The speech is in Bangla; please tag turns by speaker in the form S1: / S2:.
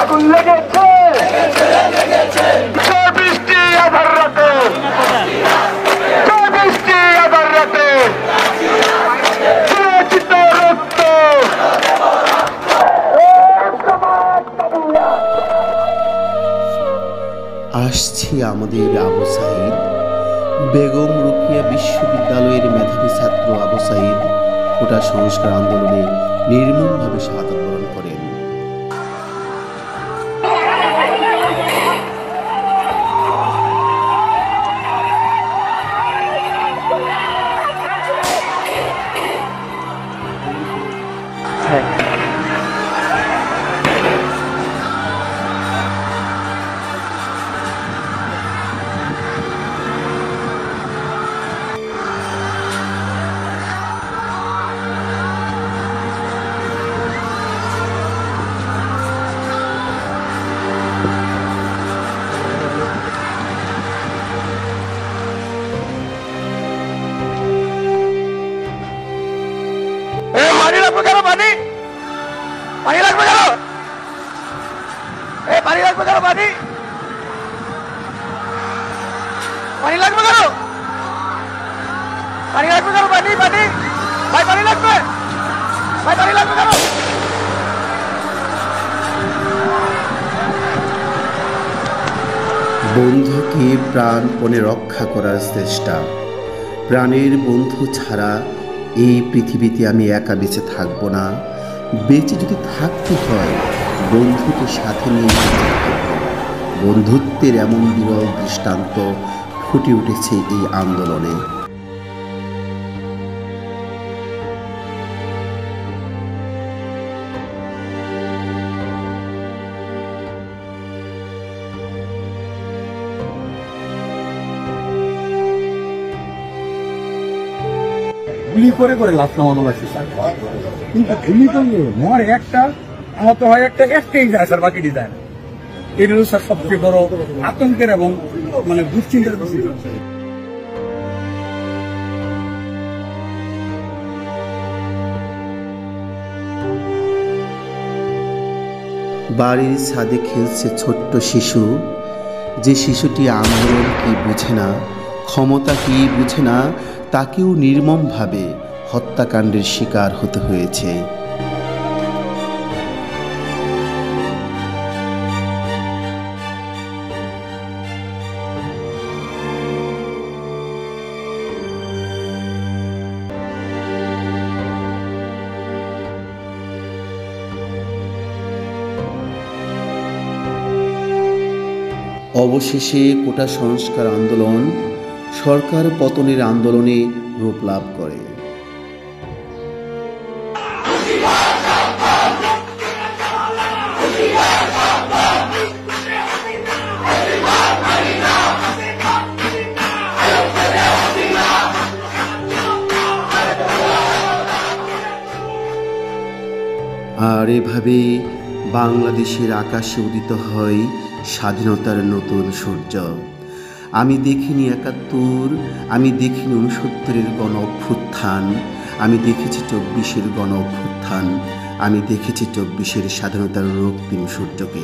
S1: আগুন লেগেছে বৃষ্টি আধার রাতে বৃষ্টি আধার রাতে রক্ত
S2: আসছে আমাদের আবু সাঈদ, বেগম রোকেয়া বিশ্ববিদ্যালয়ের মেধাবী ছাত্র আবু সাঈদ কোটা সংস্কার আন্দোলনে নির্মমভাবে শাহাদাত বরণ করেন।
S1: পানি লাগবে কেন? পানি পানি লাগবে কেন? পানি লাগবে কেন? পানি পানি লাগবে কেন? পানি লাগবে কেন? পানি পানি ভাই পানি লাগবে, ভাই পানি লাগবে কেন?
S2: বন্ধুকে প্রাণপণে রক্ষা করার চেষ্টা। প্রাণের বন্ধু ছাড়া এই পৃথিবীতে আমি একা বেঁচে থাকবো না। বেঁচে যদি থাকতে হয় বন্ধুকে সাথে নিয়ে বেঁচে থাকবো। বন্ধুত্বের এমন বিরল দৃষ্টান্ত ফুটে উঠেছে এই আন্দোলনে।
S3: গুলি করে করে লাশ নামানো লাগছে স্যার, কিন্তু গুলি করলে মর একটা আহত হয় একটাই যায় স্যার, বাকিটি যায় না। এটা হলো স্যার সবচেয়ে বড় আতঙ্কের এবং মানে দুশ্চিন্তার বিষয়।
S2: বাড়ির ছাদে খেলছে ছোট্ট শিশু, যে শিশুটি আন্দোলন কি বুঝে না, ক্ষমতা কি বুঝে না, তাকেও নির্মমভাবে হত্যাকাণ্ডের শিকার হতে হয়েছে। অবশেষে কোটা সংস্কার আন্দোলন সরকার পতনের আন্দোলনে রূপ লাভ করে। আর এভাবে বাংলাদেশের আকাশে উদিত হয় স্বাধীনতার নতুন সূর্য। আমি দেখিনি ৭১, আমি দেখিনি ৬৯-এর গণ অভ্যুত্থান, আমি দেখেছি ২৪-এর গণ অভ্যুত্থান, আমি দেখেছি ২৪-এর স্বাধীনতার রক্তিম সূর্যকে।